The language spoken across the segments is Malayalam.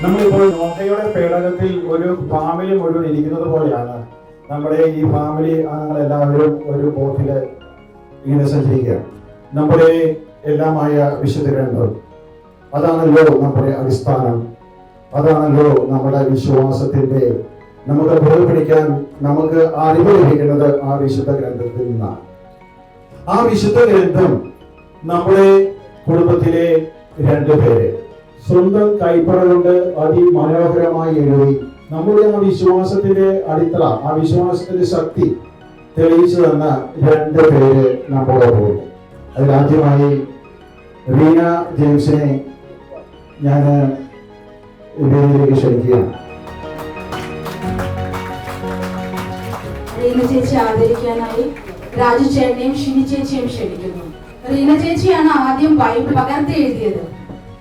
നമ്മളിപ്പോൾ നോഹയുടെ പേടകത്തിൽ ഒരു ഫാമിലി മുഴുവൻ ഇരിക്കുന്നത് പോലെയാണ് നമ്മുടെ ഈ ഫാമിലി അംഗങ്ങളെല്ലാവരും ഒരു ബോട്ടില് ഇങ്ങനെ സഞ്ചരിക്കുകയാണ്. നമ്മുടെ എല്ലാമായ വിശുദ്ധ ഗ്രന്ഥം അതാണല്ലോ നമ്മുടെ അടിസ്ഥാനം, അതാണല്ലോ നമ്മുടെ വിശ്വാസത്തിന്റെ നമുക്ക് ബോധ്യപ്പിടിക്കാൻ നമുക്ക് അറിവ് ലഭിക്കുന്നത് ആ വിശുദ്ധ ഗ്രന്ഥത്തിൽ നിന്നാണ്. ആ വിശുദ്ധ ഗ്രന്ഥം നമ്മുടെ കുടുംബത്തിലെ രണ്ടുപേരെ സ്വന്തം കൈപ്പട കൊണ്ട് അതിമനോഹരമായി എഴുതി നമ്മുടെ ആ വിശ്വാസത്തിന്റെ അടിത്തറ, ആ വിശ്വാസത്തിന്റെ ശക്തി തെളിയിച്ചു തന്ന രണ്ട് പേര് നമ്മളോട്. അതിലാദ്യമായി റീന ജെയിംസിനെ ഞാൻ വേദിയിലേക്ക് ക്ഷണിക്കുകയാണ്. റീന ചേച്ചി ആദരിക്കാനായി രാജു ചേട്ടനെയും ഷിനി ചേച്ചിയും ക്ഷണിക്കുന്നു. റീന ചേച്ചിയാണ് ആദ്യം ബൈബിൾ പകർത്തി എഴുതിയത്.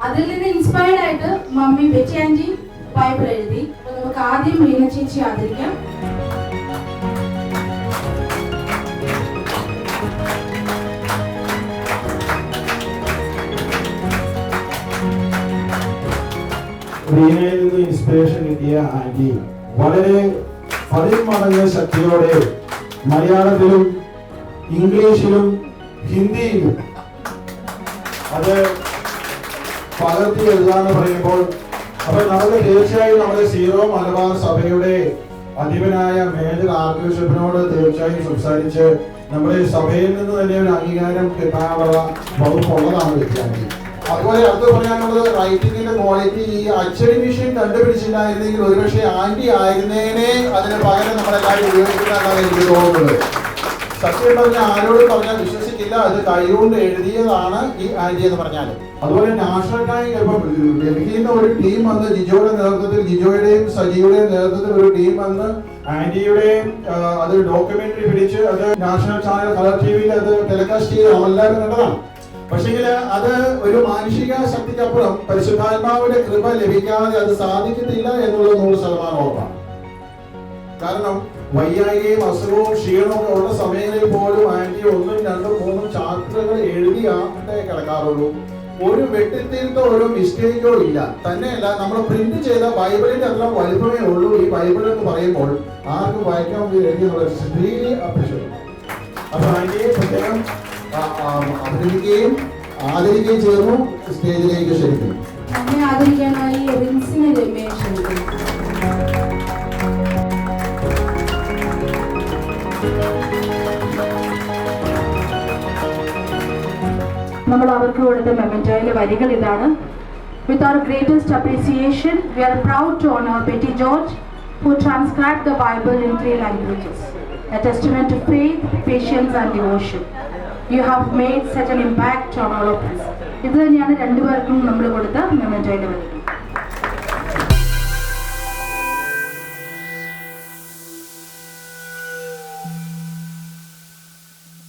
അതിൽ നിന്ന് ഇൻസ്പയർഡ് ആയിട്ട് മമ്മി ബെറ്റി ആന്റി ബൈബിൾ എഴുതി. അപ്പൊ നമുക്ക് ആദ്യം റീന ചേച്ചി ആദരിക്കാം. റീനയിൽ നിന്ന് ഇൻസ്പിറേഷൻ കിട്ടിയ ആന്റി വളരെ 10 മടങ്ങ് ശക്തിയോടെ മലയാളത്തിലും ഇംഗ്ലീഷിലും ഹിന്ദിയിലും അത് പകർത്തി എഴുതാന്ന് പറയുമ്പോൾ അപ്പൊ നമുക്ക് തീർച്ചയായും നമ്മുടെ സീറോ മലബാർ സഭയുടെ അധിപനായ മേജർ ആർച്ച് ബിഷപ്പിനോട് തീർച്ചയായും സംസാരിച്ച് നമ്മുടെ സഭയിൽ നിന്ന് തന്നെ ഒരു അംഗീകാരം കിട്ടാനുള്ള വകുപ്പുള്ളതാണ് വ്യക്തിയാക്കി. അതുപോലെ അടുത്ത് പറയാനുള്ളത് റൈറ്റിംഗിന്റെ ക്വാളിറ്റി ഈ അച്ചടി മെഷീൻ കണ്ടുപിടിച്ചില്ലായിരുന്നെങ്കിൽ ഒരുപക്ഷെ ആന്റി ആയിരുന്നേനെ അതിന് പകരം നമ്മളെല്ലാവരും ഉപയോഗിക്കുന്നതാണ് എനിക്ക് തോന്നുന്നത്. സത്യം പറഞ്ഞാൽ ആരോട് പറഞ്ഞാൽ വിശ്വസിക്കില്ല, അത് കൈകൊണ്ട് എഴുതിയതാണ് ഈ ആന്റി എന്ന് പറഞ്ഞാൽ. അതുപോലെ നാഷണൽ ടാങ്ക് ഡൽഹിയിൽ നിന്ന് ഒരു ടീം വന്ന് ജിജോയുടെ നേതൃത്വത്തിൽ, ജിജോയുടെയും സജിയുടെയും നേതൃത്വത്തിൽ ഒരു ടീം വന്ന് ആന്റിയുടെയും അത് ഡോക്യുമെന്ററി പിടിച്ച് അത് നാഷണൽ ചാനൽ കളർ ടിവിയിൽ അത് ടെലികാസ്റ്റ് ചെയ്ത് നമ്മളെല്ലാവരും കണ്ടതാണ്. പക്ഷെങ്കിൽ അത് ഒരു മാനുഷിക ശക്തിക്കപ്പുറം പരിശുദ്ധാത്മാവിന്റെ കൃപ ലഭിക്കാതെ അത് സാധിക്കത്തില്ല എന്നുള്ളത് 100% ഉറപ്പാണ്. കാരണം വയ്യായികയും അസുഖവും ക്ഷീണവും ഉള്ള സമയങ്ങളിൽ പോലും ആന്റി 1, 2, 3 ചാപ്റ്ററുകൾ എഴുതിയാട്ടേ കിടക്കാറുള്ളൂ. ഒരു വെട്ടിത്തിരുത്തോ ഒരു മിസ്റ്റേക്കോ ഇല്ല. തന്നെയല്ല നമ്മൾ പ്രിന്റ് ചെയ്ത ബൈബിളിന്റെ അത്ര വലുപ്പമേ ഉള്ളൂ ഈ ബൈബിൾ എന്ന് പറയുമ്പോൾ ആർക്കും വായിക്കാൻ റിയലി അപ്രീഷിയേറ്റ്. അപ്പൊ ആന്റിയെ പ്രത്യേകം അഭിനന്ദിക്കുകയും ആദരിക്കുകയും ചെയ്യുന്നു. സ്റ്റേജിലേക്ക് ക്ഷണിക്കുന്നു. നമ്മെ ആദരിക്കാനായി റിൻസിനെ രമ്യയെ ക്ഷണിക്കുന്നു. നമ്മൾ അവർക്ക് കൊടുത്ത മെമന്റോയിലെ വരികൾ ഇതാണ്. With our greatest appreciation, we are proud to honor Betty George, who transcribed the Bible in 3 languages, a testament to faith, patience and devotion. You have made such an impact on all of us. ഇത് തന്നെയാണ് രണ്ടുപേർക്കും നമ്മൾ കൊടുത്ത മെമന്റോയിലെ വരികൾ.